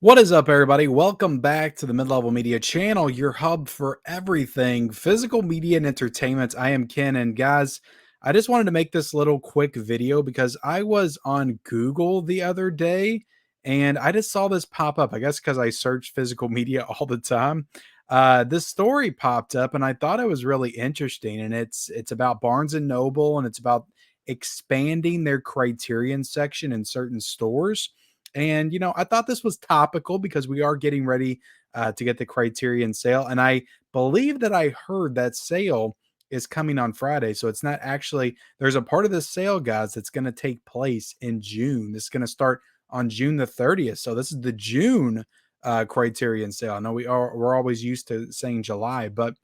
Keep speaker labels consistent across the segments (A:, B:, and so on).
A: What is up, everybody? Welcome back to the Mid-Level Media channel, your hub for everything physical media and entertainment. I am Ken, and guys, I just wanted to make this little quick video because I was on Google the other day and I just saw this pop up. I guess because I search physical media all the time. This story popped up, and I thought it was really interesting. And it's about Barnes and Noble, and it's about expanding their Criterion section in certain stores. And, I thought this was topical because we are getting ready to get the Criterion sale. And I believe that I heard that sale is coming on Friday. So it's not actually, there's a part of the sale, guys, that's going to take place in June. This is going to start on June the 30th. So this is the June Criterion sale. I know we're always used to saying July, but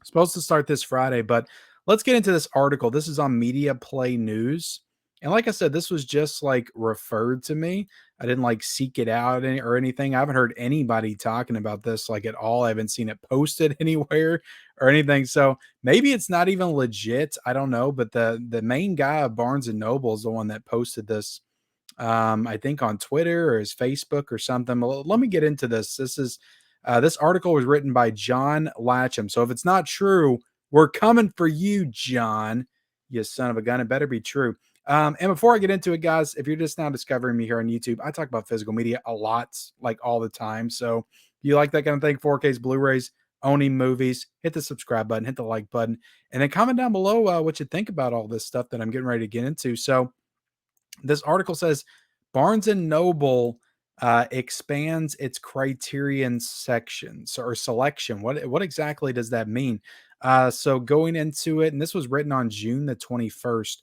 A: supposed to start this Friday, but let's get into this article. This is on Media Play News. And like I said, this was just like referred to me. I didn't like seek it out or anything. I haven't heard anybody talking about this like at all. I haven't seen it posted anywhere or anything. So maybe it's not even legit. I don't know. But the main guy of Barnes and Noble is the one that posted this. I think on Twitter or his Facebook or something. Well, let me get into this. This article was written by John Latcham. So if it's not true, we're coming for you, John. You son of a gun. It better be true. And before I get into it, guys, if you're just now discovering me here on YouTube, I talk about physical media a lot, like all the time. So if you like that kind of thing, 4Ks, Blu-rays, owning movies, hit the subscribe button, hit the like button, and then comment down below what you think about all this stuff that I'm getting ready to get into. So this article says Barnes and Noble expands its Criterion sections or selection. What exactly does that mean? So going into it, and this was written on June the 21st.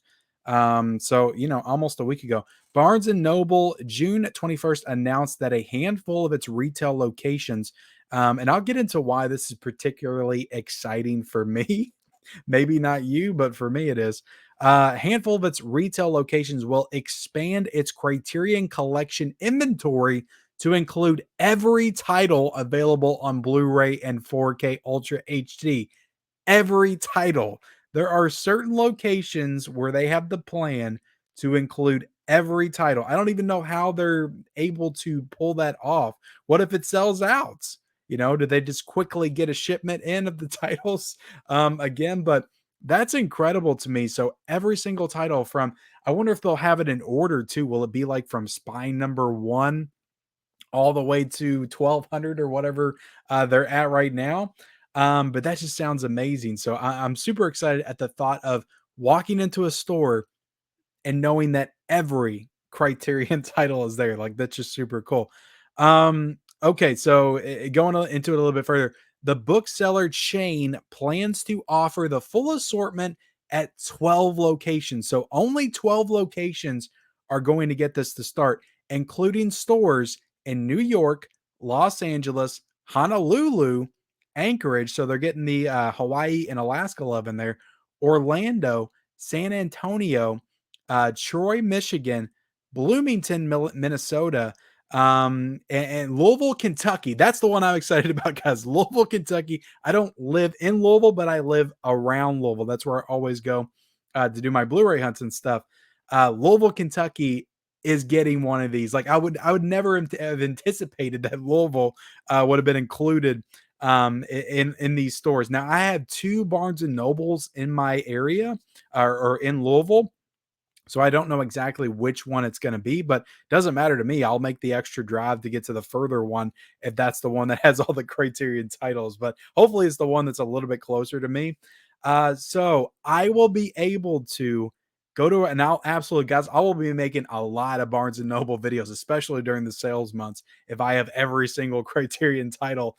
A: So almost a week ago, Barnes and Noble June 21st announced that a handful of its retail locations, and I'll get into why this is particularly exciting for me. Maybe not you, but for me it is. A handful of its retail locations will expand its Criterion Collection inventory to include every title available on Blu-ray and 4K Ultra HD. Every title. There are certain locations where they have the plan to include every title. I don't even know how they're able to pull that off. What if it sells out? Do they just quickly get a shipment in of the titles again? But that's incredible to me. So every single title from, I wonder if they'll have it in order too. Will it be like from spine number one all the way to 1200 or whatever they're at right now? But that just sounds amazing. So I'm super excited at the thought of walking into a store and knowing that every Criterion title is there. Like that's just super cool. Okay, so going into it a little bit further, the bookseller chain plans to offer the full assortment at 12 locations. So only 12 locations are going to get this to start, including stores in New York, Los Angeles, Honolulu, Anchorage. So they're getting the Hawaii and Alaska love in there, Orlando, San Antonio, Troy, Michigan, Bloomington, Minnesota, and Louisville, Kentucky. That's the one I'm excited about, guys. Louisville, Kentucky. I don't live in Louisville, but I live around Louisville. That's where I always go to do my Blu-ray hunts and stuff. Louisville, Kentucky is getting one of these. Like I would never have anticipated that Louisville would have been included in these stores. Now I have two Barnes and Nobles in my area or in Louisville. So I don't know exactly which one it's going to be, but doesn't matter to me. I'll make the extra drive to get to the further one if that's the one that has all the Criterion titles. But hopefully it's the one that's a little bit closer to me. So I will be able to go to and I'll absolutely, guys, I will be making a lot of Barnes and Noble videos, especially during the sales months if I have every single Criterion title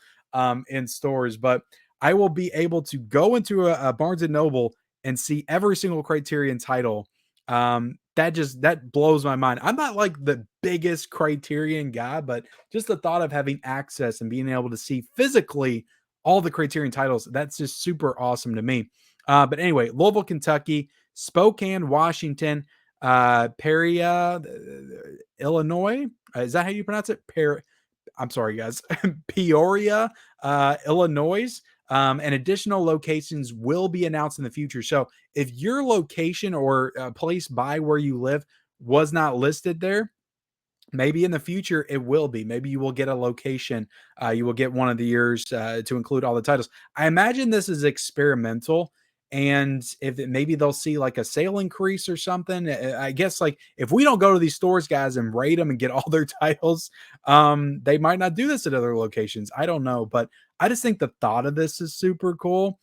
A: in stores. But I will be able to go into a Barnes and Noble and see every single Criterion title. That blows my mind. I'm not like the biggest Criterion guy, but just the thought of having access and being able to see physically all the Criterion titles, that's just super awesome to me. But anyway, Louisville, Kentucky, Spokane, Washington, Peoria, Illinois. Is that how you pronounce it? I'm sorry, guys. Peoria, Illinois. And additional locations will be announced in the future. So if your location or place by where you live was not listed there, Maybe in the future it will be. Maybe you will get a location. You will get one of the years to include all the titles. I imagine this is experimental, and if maybe they'll see like a sale increase or something. I guess like if we don't go to these stores, guys, and rate them and get all their titles, they might not do this at other locations. I don't know, but I just think the thought of this is super cool.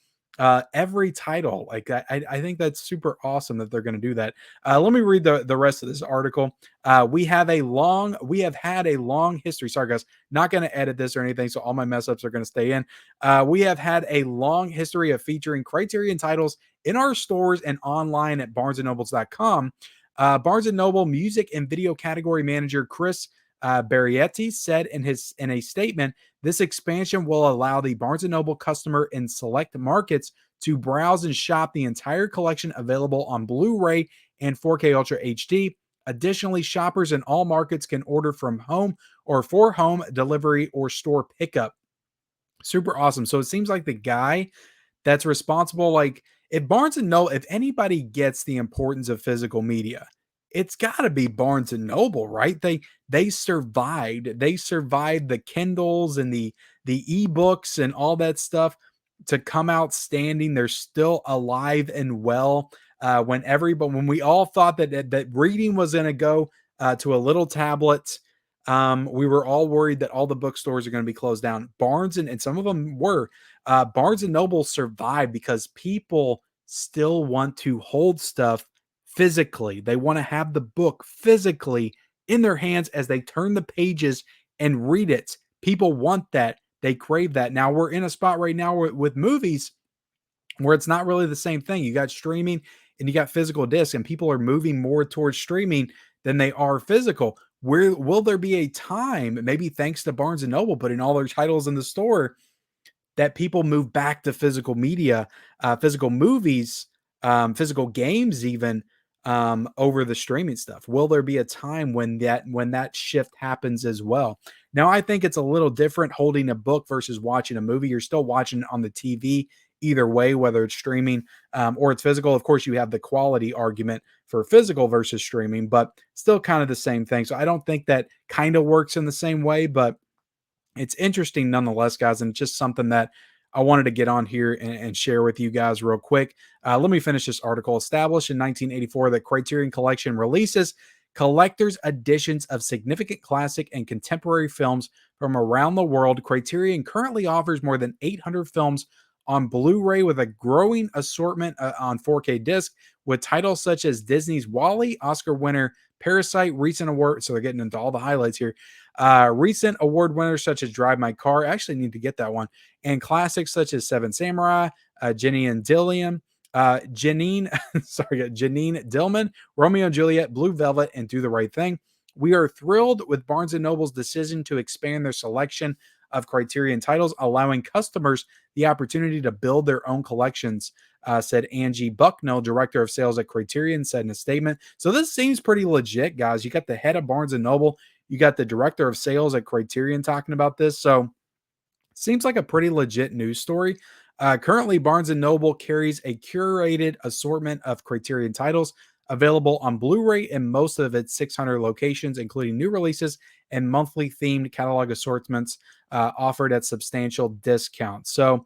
A: Every title, like I think that's super awesome that they're going to do that. Let me read the rest of this article. We have had a long history. Sorry, guys, not going to edit this or anything, so all my mess ups are going to stay in. We have had a long history of featuring Criterion titles in our stores and online at BarnesandNobles.com. Barnes and Noble music and video category manager Chris Barrietti said in a statement, this expansion will allow the Barnes and Noble customer in select markets to browse and shop the entire collection available on Blu-ray and 4K Ultra HD. Additionally, shoppers in all markets can order from home or for home delivery or store pickup. Super awesome. So it seems like the guy that's responsible, like if Barnes and Noble, if anybody gets the importance of physical media, it's got to be Barnes and Noble, right? They survived. They survived the Kindles and the ebooks and all that stuff to come out standing. They're still alive and well. When we all thought that reading was going to go to a little tablet, we were all worried that all the bookstores are going to be closed down. Barnes and some of them were. Barnes and Noble survived because people still want to hold stuff physically. They want to have the book physically in their hands as they turn the pages and read it. People want that. They crave that. Now we're in a spot right now with movies where it's not really the same thing. You got streaming and you got physical discs, and people are moving more towards streaming than they are physical. Where will there be a time, maybe thanks to Barnes and Noble putting all their titles in the store, that people move back to physical media, physical movies, physical games, even over the streaming stuff? Will there be a time when that shift happens as well? Now, I think it's a little different holding a book versus watching a movie. You're still watching it on the TV either way, whether it's streaming or it's physical. Of course, you have the quality argument for physical versus streaming, but still kind of the same thing. So I don't think that kind of works in the same way, but it's interesting nonetheless, guys, and just something that I wanted to get on here and share with you guys real quick. Let me finish this article. Established in 1984, the Criterion Collection releases collector's editions of significant classic and contemporary films from around the world. Criterion currently offers more than 800 films on Blu-ray with a growing assortment on 4K disc with titles such as Disney's Wall-E, Oscar winner Parasite, recent award. So they're getting into all the highlights here. Recent award winners such as Drive My Car. I actually need to get that one. And classics such as Seven Samurai, Jenny and Dillian, Janine, sorry, Janine Dillman, Romeo and Juliet, Blue Velvet, and Do the Right Thing. We are thrilled with Barnes and Noble's decision to expand their selection of Criterion titles, allowing customers the opportunity to build their own collections, said Angie Bucknell, director of sales at Criterion, said in a statement. So this seems pretty legit, guys. You got the head of Barnes and Noble, you got the director of sales at Criterion talking about this. So seems like a pretty legit news story. Currently, Barnes & Noble carries a curated assortment of Criterion titles available on Blu-ray in most of its 600 locations, including new releases and monthly themed catalog assortments offered at substantial discounts. So,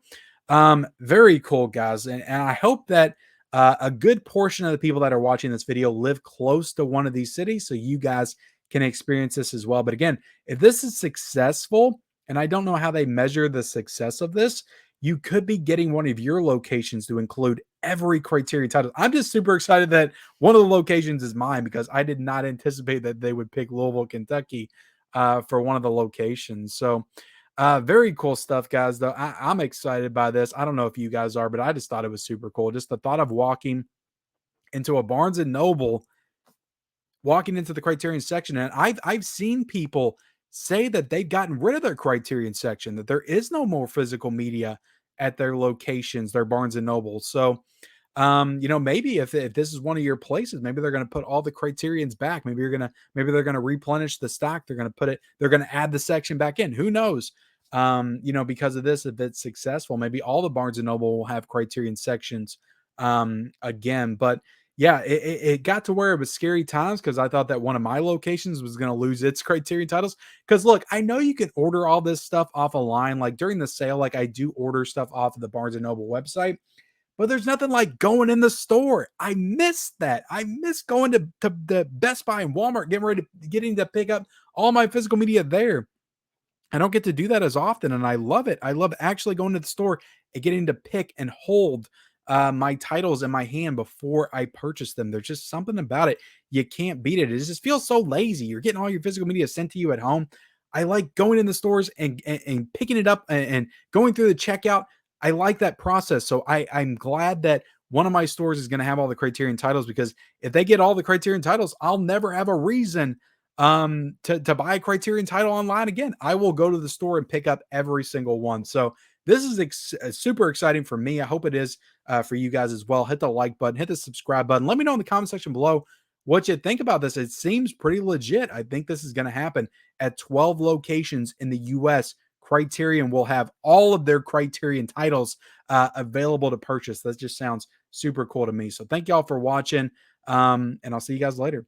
A: very cool, guys. And I hope that a good portion of the people that are watching this video live close to one of these cities so you guys can experience this as well. But again, if this is successful, and I don't know how they measure the success of this, you could be getting one of your locations to include every Criterion title. I'm just super excited that one of the locations is mine because I did not anticipate that they would pick Louisville, Kentucky for one of the locations. So very cool stuff, guys, though. I'm excited by this. I don't know if you guys are, but I just thought it was super cool. Just the thought of walking into a Barnes and Noble, walking into the Criterion section, and I've seen people say that they've gotten rid of their Criterion section, that there is no more physical media at their locations, their Barnes and Noble. So, maybe if this is one of your places, maybe they're going to put all the Criterions back. Maybe they're going to replenish the stock. They're going to add the section back in. Who knows? Because of this, if it's successful, maybe all the Barnes and Noble will have Criterion sections again. But Yeah, it got to where it was scary times because I thought that one of my locations was gonna lose its Criterion titles. Because look, I know you can order all this stuff off a line, like, during the sale, like, I do order stuff off of the Barnes& and Noble website, but there's nothing like going in the store. I miss that. I miss going to the Best Buy and Walmart, getting to pick up all my physical media there. I don't get to do that as often, and I love it. I love actually going to the store and getting to pick and hold my titles in my hand before I purchase them. There's just something about it. You can't beat it. It just feels so lazy. You're getting all your physical media sent to you at home. I like going in the stores and picking it up and going through the checkout. I like that process. So I'm glad that one of my stores is going to have all the Criterion titles, because if they get all the Criterion titles, I'll never have a reason to buy a Criterion title online again. I will go to the store and pick up every single one. So this is super exciting for me. I hope it is for you guys as well. Hit the like button, hit the subscribe button. Let me know in the comment section below what you think about this. It seems pretty legit. I think this is going to happen at 12 locations in the US. Criterion will have all of their Criterion titles available to purchase. That just sounds super cool to me. So thank y'all for watching, and I'll see you guys later.